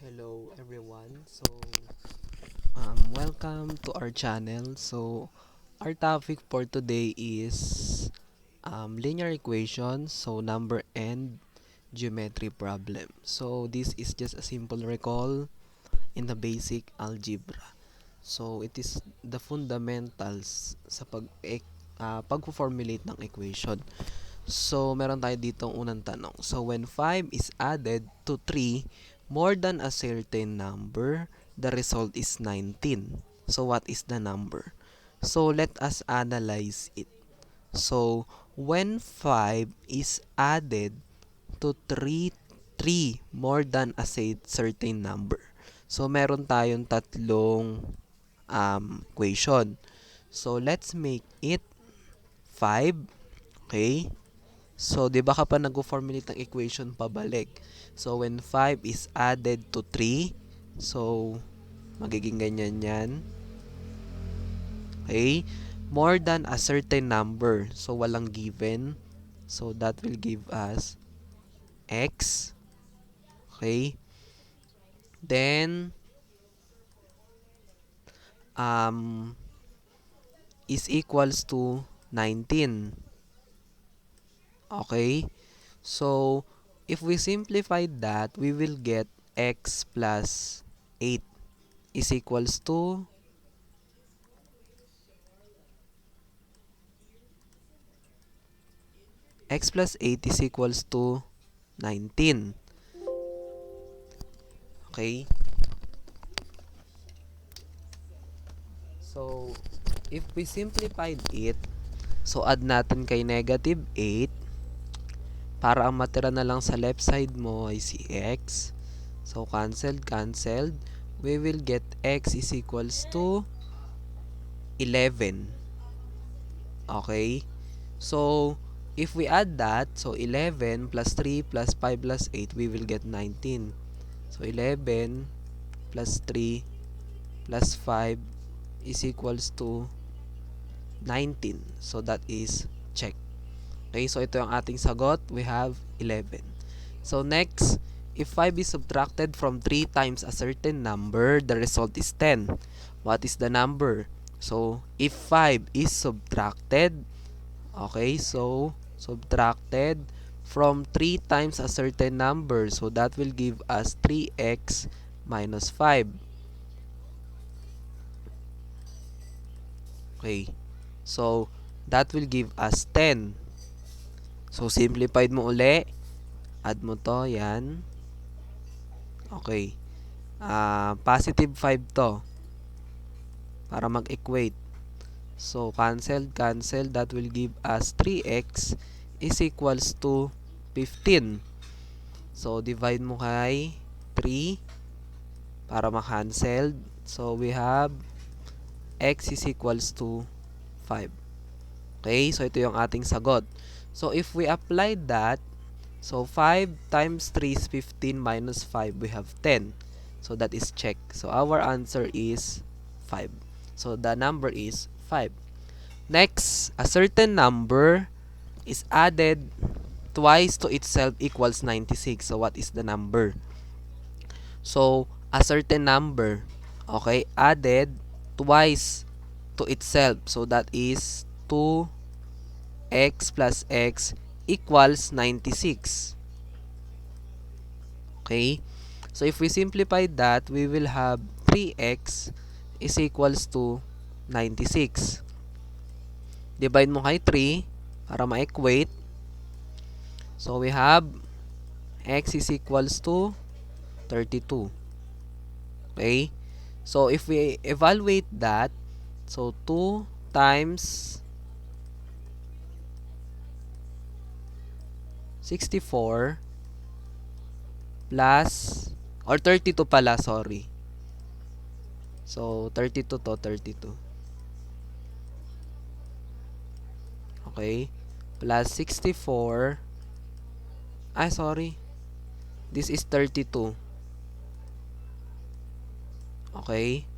Hello everyone. Welcome to our channel. Our topic for today is linear equations, number and geometry problem. This is just a simple recall in the basic algebra. It is the fundamentals sa pag-formulate ng equation. Meron tayo ditong unang tanong. When 5 is added to 3 more than a certain number, the result is 19. So, what is the number? Let us analyze it. When 5 is added to 3 more than a certain number. Meron tayong tatlong equation. Let's make it 5. Okay? 'di ba kapag nag-formulate ng equation pabalik? When 5 is added to 3, magiging ganyan yan. Okay? More than a certain number. Walang given. That will give us x. Okay? Then, is equals to 19. Okay? If we simplify that, we will get x plus 8 is equals to x plus 8 is equals to 19. Okay? If we simplified it, add natin kay negative 8 para ang matira na lang sa left side mo ay si x. Canceled. We will get x is equals to 11. Okay? If we add that, 11 plus 3 plus 5 plus 8, we will get 19. 11 plus 3 plus 5 is equals to 19. That is check. Okay, ito yung ating sagot. We have 11. Next, if 5 is subtracted from 3 times a certain number, the result is 10. What is the number? If 5 is subtracted, okay, subtracted from 3 times a certain number, that will give us 3x minus 5. Okay, that will give us 10. Simplified mo uli. Add mo to. Yan. Okay. Positive 5 to. Para mag-equate. Cancel. That will give us 3x is equals to 15. Divide mo kay 3 para ma-cancel. We have x is equals to 5. Okay? Ito yung ating sagot. If we apply that, 5 times 3 is 15 minus 5, we have 10. That is check. Our answer is 5. The number is 5. Next, a certain number is added twice to itself equals 96. What is the number? A certain number, okay, added twice to itself. That is 2x plus x equals 96. Okay? If we simplify that, we will have 3x is equals to 96. Divide mo kay 3 para ma-equate. We have x is equals to 32. Okay? If we evaluate that, 2 times 64 plus, or 32 pala, sorry. 32 to, 32. Okay? Plus 64. Sorry. This is 32. Okay?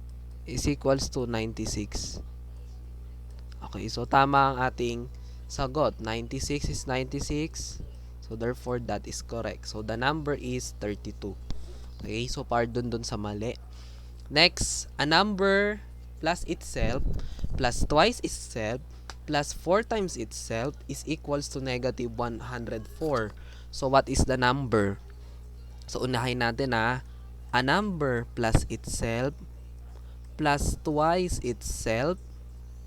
Is equals to 96. Okay, tama ang ating sagot. 96 is 96. Therefore, that is correct. The number is 32. Okay, so pardon dun sa mali. Next, a number plus itself plus twice itself plus 4 times itself is equals to negative 104. So what is the number? So unahin natin a number plus itself plus twice itself.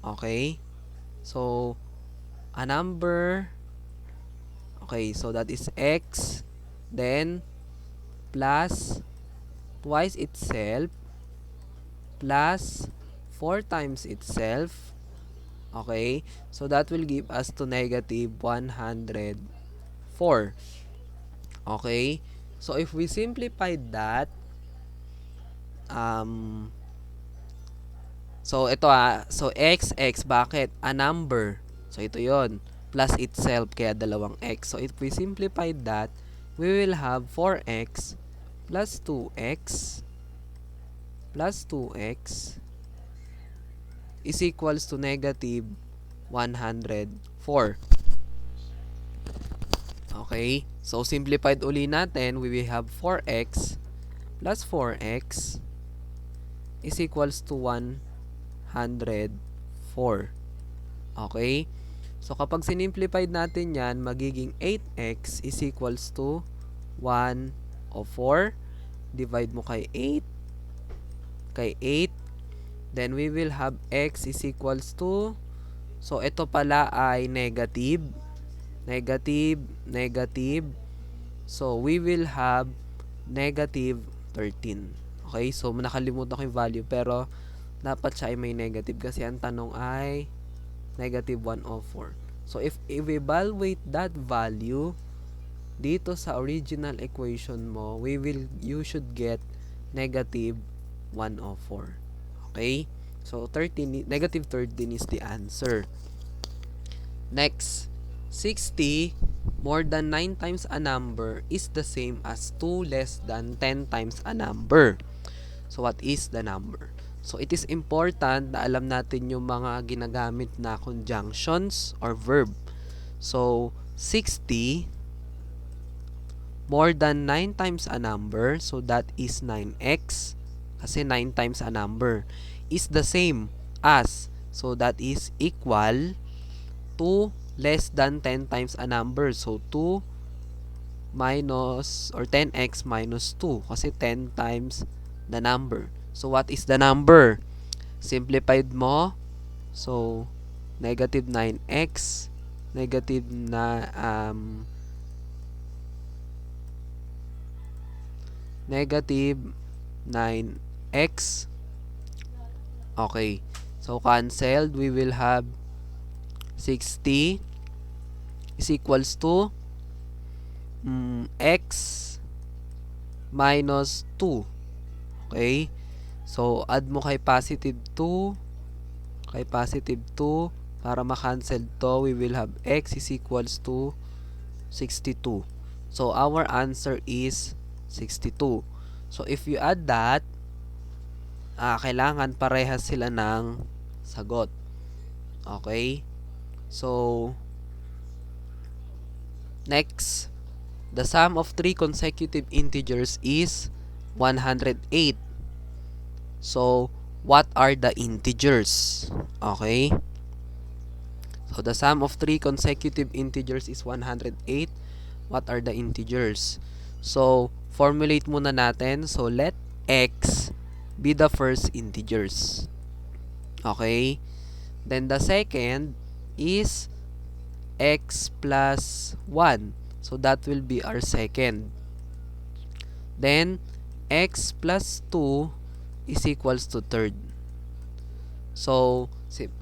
Okay? So a number, okay, so that is x, then plus twice itself plus 4 times itself. Okay, so that will give us to negative 104. Okay, so if we simplify that, so ito so x, bakit? A number. So ito yon plus itself, kaya dalawang x. So if we simplify that, we will have 4x plus 2x plus 2x is equals to negative 104. Okay, so simplified uli natin, we will have 4x plus 4x is equals to 104. Okay, so kapag sinimplified natin yan, magiging 8x is equals to 104. Divide mo kay 8, then we will have x is equals to, so ito pala ay negative, so we will have negative 13. Okay, so nakalimutan ko yung value, pero dapat siya ay may negative kasi ang tanong ay negative 104. So if evaluate that value dito sa original equation mo, you should get negative 104. Okay? So negative 13 is the answer. Next, 60 more than 9 times a number is the same as 2 less than 10 times a number. So what is the number? So it is important na alam natin yung mga ginagamit na conjunctions or verb. So 60 more than 9 times a number, so that is 9x, kasi 9 times a number, is the same as, so that is equal to less than 10 times a number, so 2 minus or 10x minus 2, kasi 10 times the number. So what is the number? Simplified mo, so negative 9x, negative 9x. Okay, so canceled, we will have 60 is equals to x minus 2. Okay, so add mo kay positive 2 para ma-cancel to, we will have x is equals to 62. So our answer is 62. So if you add that, kailangan parehas sila ng sagot. Okay? So next, the sum of 3 consecutive integers is 108. So what are the integers? Okay? So the sum of 3 consecutive integers is 108. What are the integers? So formulate muna natin. So let x be the first integers. Okay? Then the second is x plus 1. So that will be our second. Then x plus 2 is equals to third. So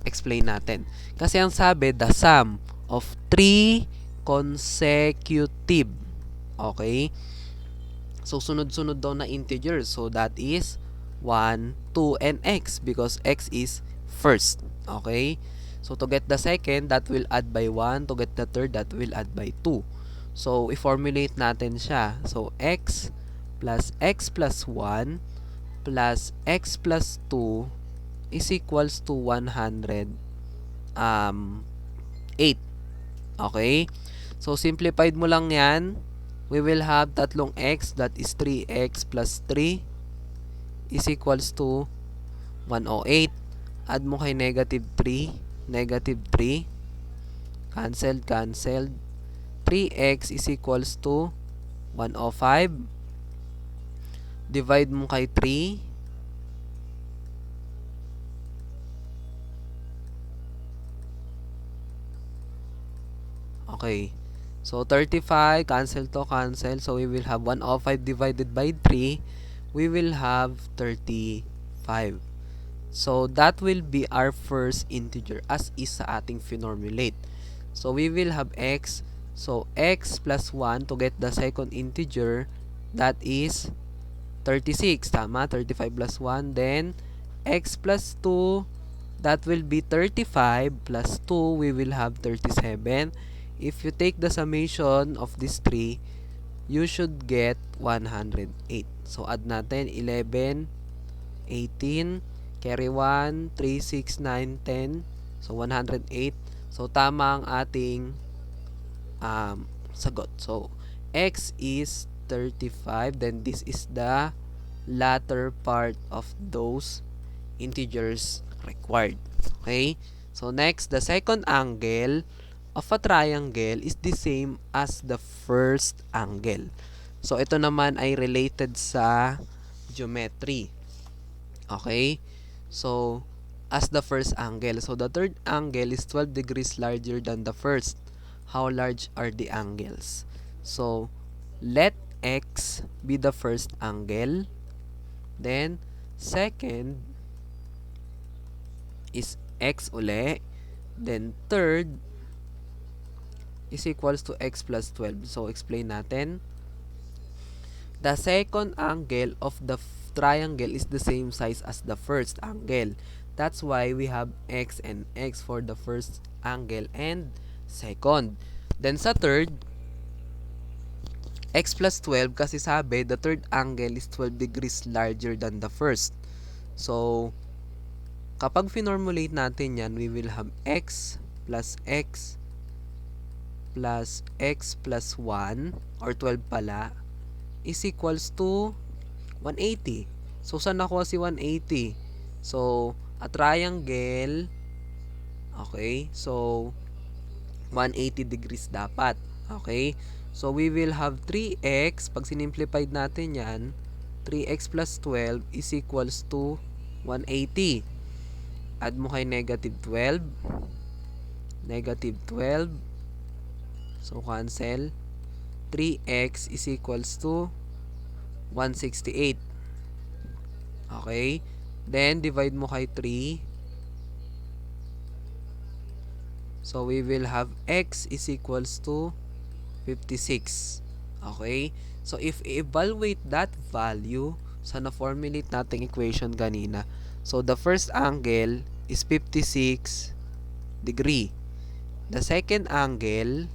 explain natin. Kasi ang sabi, the sum of 3 consecutive. Okay? So sunod-sunod daw na integers. So that is 1, 2, and x, because x is first. Okay? So to get the second, that will add by 1. To get the third, that will add by 2. So i-formulate natin siya. So x plus 1 plus x plus 2 is equals to 108. Okay? So simplified mo lang yan, we will have tatlong x, that is 3x plus 3 is equals to 108. Add mo kay negative 3, canceled. 3x is equals to 105. Divide mo kay 3. Okay. So, 35, cancel to cancel. So, we will have 105 divided by 3. We will have 35. So, that will be our first integer as is sa ating finormulate. So, we will have x. So, x plus 1 to get the second integer, that is 36. Tama? 35 plus 1. Then, x plus 2, that will be 35 plus 2, we will have 37. If you take the summation of these three, you should get 108. So, add natin 11, 18, carry 1, 3, 6, 9, 10. So, 108. So, tama ang ating sagot. So, x is 35. Then, this is the latter part of those integers required. Okay? So, next, the second angle of a triangle is the same as the first angle. So, ito naman ay related sa geometry. Okay? So, as the first angle. So, the third angle is 12 degrees larger than the first. How large are the angles? So, let x be the first angle. Then, second is x uli. Then, third is equals to x plus 12. So, explain natin. The second angle of the triangle is the same size as the first angle. That's why we have x and x for the first angle and second. Then sa third, x plus 12 kasi sabi the third angle is 12 degrees larger than the first. So, kapag finormulate natin yan, we will have x plus x plus x plus 1 or 12 pala is equals to 180. So, saan nakuha si 180? So, a triangle, okay, so 180 degrees dapat. Okay? So, we will have 3x. Pag sinimplified natin yan, 3x plus 12 is equals to 180. Add mo kay negative 12. Negative 12. So, cancel. 3x is equals to 168. Okay? Then, divide mo kay 3. So, we will have x is equals to 56. Okay? So, if evaluate that value sa na-formulate nating equation kanina, so, the first angle is 56 degree. The second angle,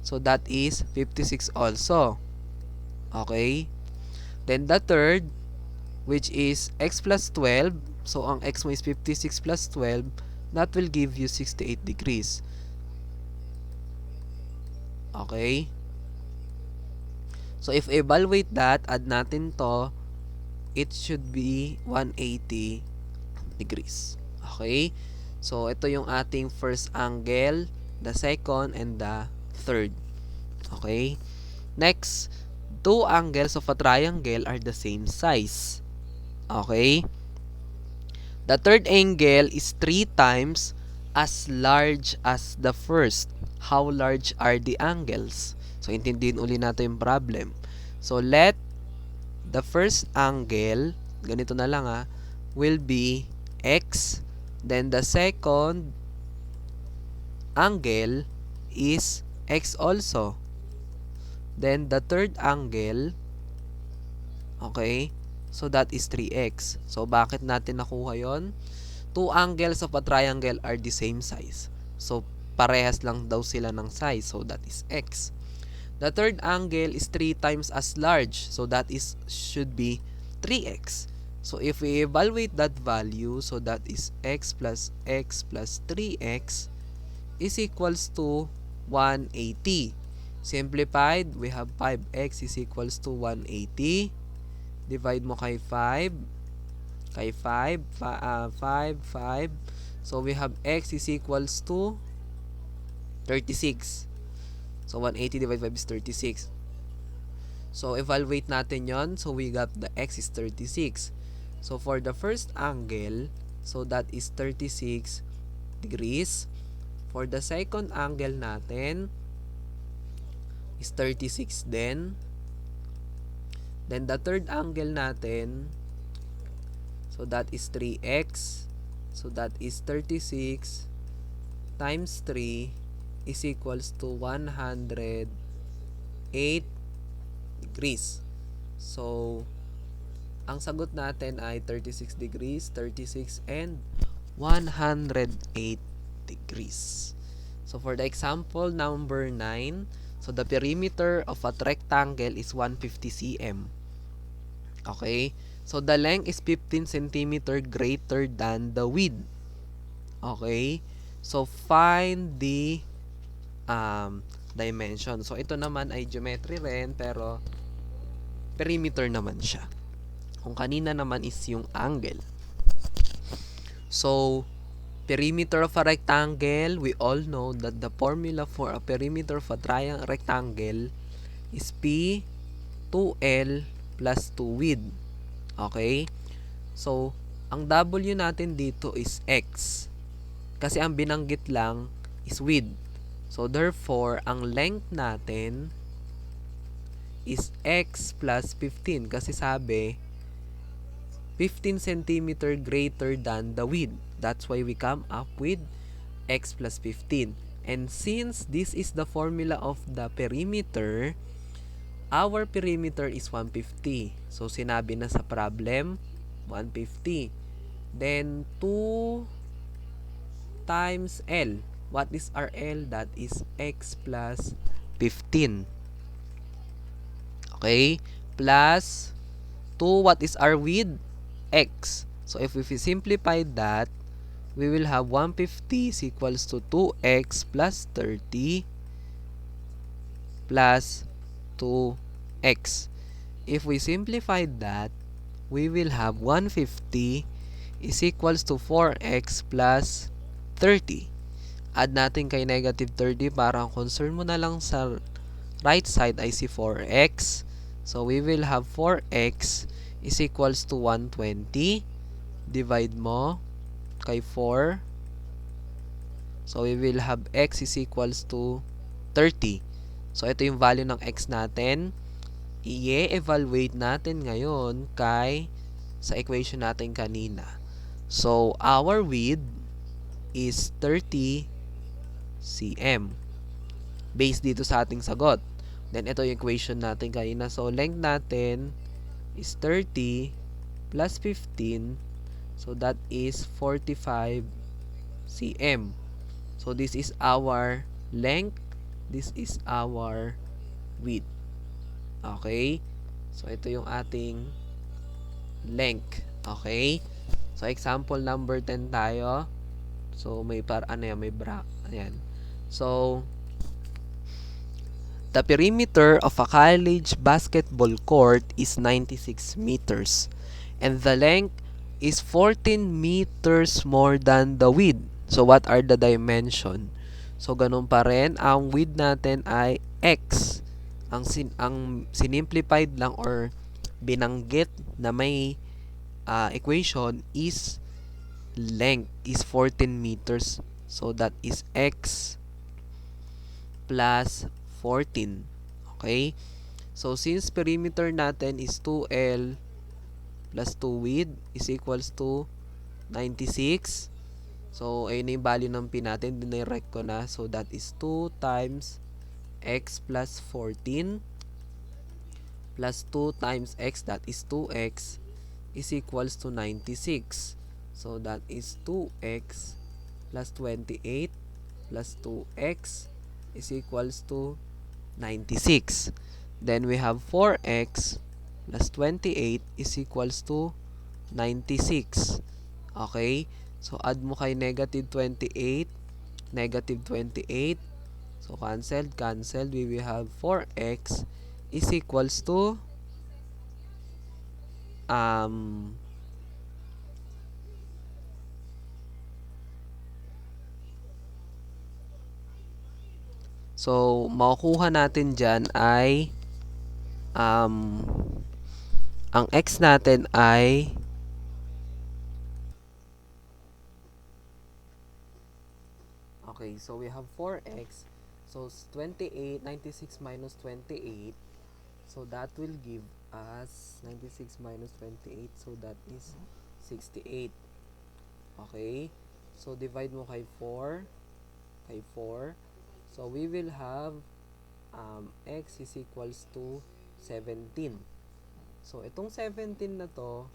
so, that is 56 also. Okay? Then, the third, which is x plus 12. So, ang x mo is 56 plus 12. That will give you 68 degrees. Okay? So, if evaluate that, add natin to, it should be 180 degrees. Okay? So, ito yung ating first angle, the second, and the third. Okay? Next, two angles of a triangle are the same size. Okay? The third angle is 3 times as large as the first. How large are the angles? So, intindihin uli natin yung problem. So, let the first angle, ganito na lang will be x. Then, the second angle is x also. Then, the third angle, okay, so that is 3x. So, bakit natin nakuha yon? Two angles of a triangle are the same size. So, parehas lang daw sila ng size. So, that is x. The third angle is 3 times as large. So, that is should be 3x. So, if we evaluate that value, so that is x plus 3x is equals to 180. Simplified, we have 5x is equals to 180. Divide mo kay 5. Kay 5, 5. So, we have x is equals to 36. So, 180 divided by 5 is 36. So, evaluate natin yon. So, we got the x is 36. So, for the first angle, so that is 36 degrees. For the second angle natin is 36 din. Then, the third angle natin, so that is 3x. So, that is 36 times 3 is equals to 108 degrees. So, ang sagot natin ay 36 degrees, 36, and 108 degrees. So, for the example number 9, so the perimeter of a rectangle is 150 cm. Okay? So, the length is 15 cm greater than the width. Okay? So, find the dimension. So, ito naman ay geometry rin, pero perimeter naman siya. Kung kanina naman is yung angle. So, perimeter of a rectangle, we all know that the formula for a perimeter of a rectangle is P 2L plus 2 width. Okay? So, ang W natin dito is X. Kasi ang binanggit lang is width. So, therefore, ang length natin is X plus 15. Kasi sabi, 15 cm greater than the width. That's why we come up with X plus 15. And since this is the formula of the perimeter, our perimeter is 150. So, sinabi na sa problem, 150. Then, 2 times L. What is our L? That is X plus 15. Okay? Plus 2, what is our width? X. So, if we simplify that, we will have 150 is equals to 2x plus 30 plus 2x. If we simplify that, we will have 150 is equals to 4x plus 30. Add natin kay negative 30 para ang concern mo na lang sa right side ay si 4x. So, we will have 4x is equals to 120. Divide mo kay 4. So, we will have x is equals to 30. So, ito yung value ng x natin. I-evaluate natin ngayon sa equation natin kanina. So, our width is 30 cm. Based dito sa ating sagot. Then, ito yung equation natin kanina. So, length natin is 30 plus 15. So, that is 45 cm. So, this is our length. This is our width. Okay? So, ito yung ating length. Okay? So, example number 10 tayo. So, may Ayan. So, the perimeter of a college basketball court is 96 meters. And the length is 14 meters more than the width. So, what are the dimension? So, ganun pa rin. Ang width natin ay x. Ang sinimplified lang or binanggit na may equation is length is 14 meters. So, that is x plus 14. Okay? So, since perimeter natin is 2L plus 2 width is equals to 96. So, ayun na yung value ng P natin. Dinirect ko na. So, that is 2 times x plus 14 plus 2 times x, that is 2x, is equals to 96. So, that is 2x plus 28 plus 2x is equals to 96. Then, we have 4x plus 28 is equals to 96. Okay? So, add mo kay negative 28. Negative 28. So, So, cancelled. We will have 4x is equals to um so makukuha natin diyan ay um ang x natin ay okay, so we have 4x. So 28, 96 minus 28. So that will give us 96 minus 28. So that is 68. Okay? So divide mo kay 4. Kay 4. So we will have x is equals to 17. So itong 17 na to,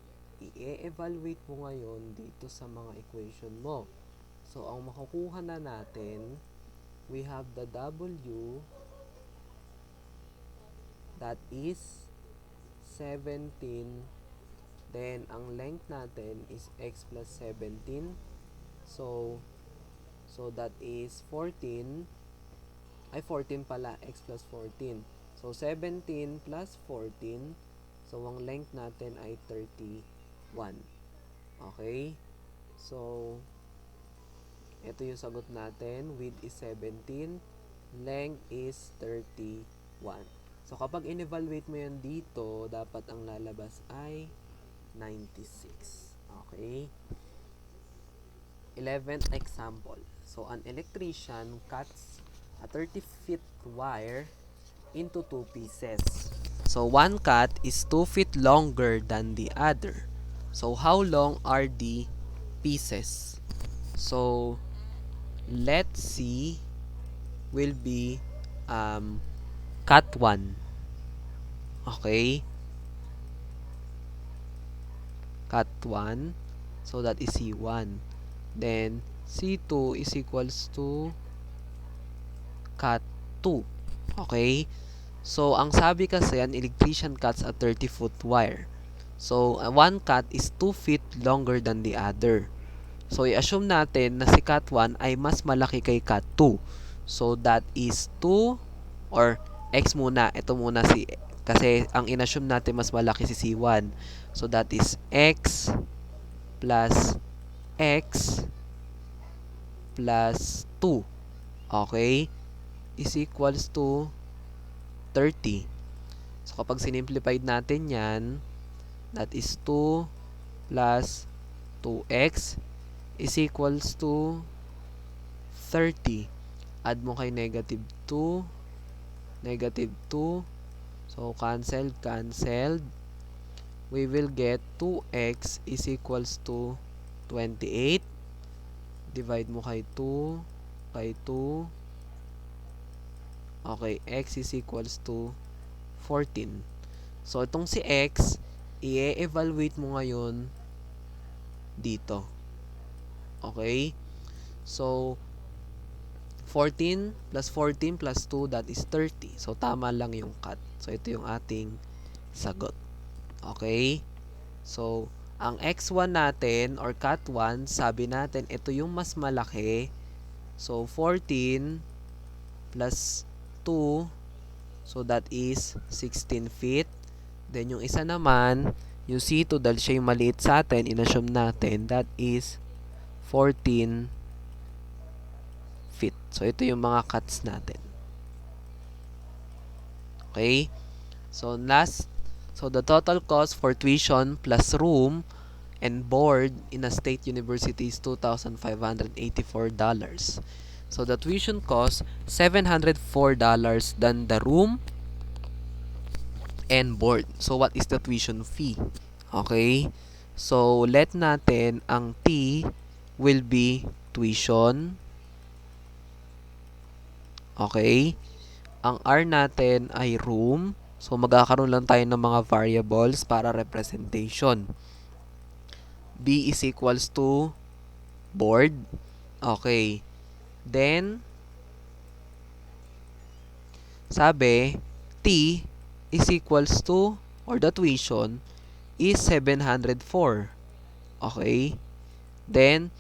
i-evaluate mo ngayon dito sa mga equation mo. So ang makukuha na natin, we have the w that is 17. Then ang length natin is x plus 17. So that is 14. Ay 14 pala, x plus 14. So 17 plus 14. So ang length natin ay 31. Okay? So ito yung sagot natin. Width is 17. Length is 31. So, kapag in-evaluate mo yan dito, dapat ang lalabas ay 96. Okay? 11th example. So, an electrician cuts a 30-feet wire into 2 pieces. So, one cut is 2 feet longer than the other. So, how long are the pieces? So, let's see will be cut 1. Okay? Cut 1. So, that is C1. Then, C2 is equals to cut 2. Okay? So, ang sabi kasi, an electrician cuts a 30-foot wire. So, one cut is 2 feet longer than the other. So, i-assume natin na si cut 1 ay mas malaki kay cut 2. So, that is 2 or x muna. Ito muna si kasi ang in-assume natin mas malaki si C1. So, that is x plus x plus 2. Okay? Is equals to 30. So, kapag sinimplified natin yan, that is 2 plus 2x is equals to 30. Add mo kay negative 2. Negative 2. So, cancelled. We will get 2x is equals to 28. Divide mo kay 2. Kay 2. Okay, x is equals to 14. So, itong si x, i-evaluate mo ngayon dito. Okay? So, 14 plus 14 plus 2, that is 30. So, tama lang yung cut. So, ito yung ating sagot. Okay? So, ang x1 natin, or cut 1, sabi natin, ito yung mas malaki. So, 14 plus 2, so that is 16 feet. Then, yung isa naman, yung C2, dahil siya yung maliit sa atin, inassume natin, that is 14 feet. So, ito yung mga cuts natin. Okay? So, the total cost for tuition plus room and board in a state university is $2,584. So, the tuition cost $704 than the room and board. So, what is the tuition fee? Okay? So, let natin ang T will be tuition. Okay? Ang R natin ay room. So, magkakaroon lang tayo ng mga variables para representation. B is equals to board. Okay. Then, sabi, T is equals to, or the tuition, is 704. Okay. Then,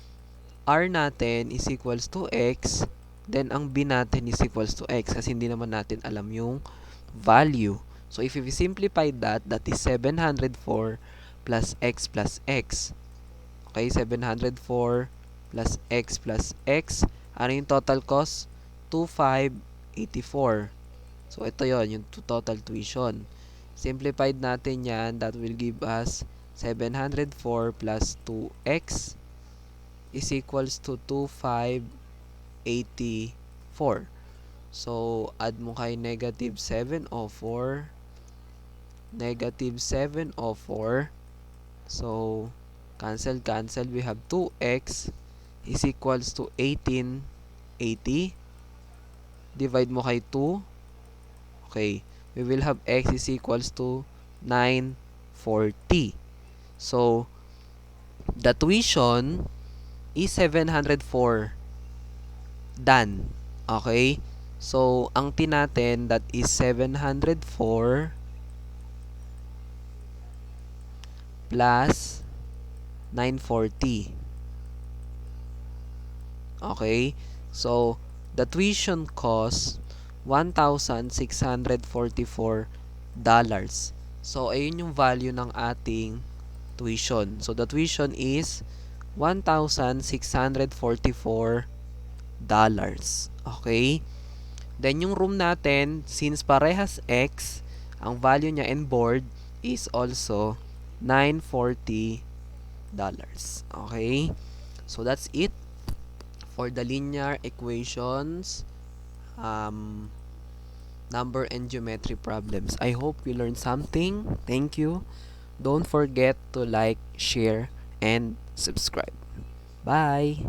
R natin is equals to X. Then, ang b natin is equals to x kasi hindi naman natin alam yung value. So, if we simplify that, that is 704 plus x plus x. Okay, 704 plus x. Ano yung total cost? 2,584. So, ito yon yung total tuition. Simplified natin yan, that will give us 704 plus 2x is equals to 2,584. So, add mo kay negative 704. Negative 704. So, cancel. We have 2x is equals to 1880. Divide mo kay 2. Okay. We will have x is equals to 940. So, the tuition is 704. Done. Okay? So, ang T natin, that is 704 plus 940. Okay? So, the tuition cost $1,644. So, ayun yung value ng ating tuition. So, the tuition is $1,644. Okay? Then, yung room natin, since parehas X, ang value niya and board is also $940. Okay? So, that's it for the linear equations, number and geometry problems. I hope you learned something. Thank you. Don't forget to like, share, and subscribe. Bye!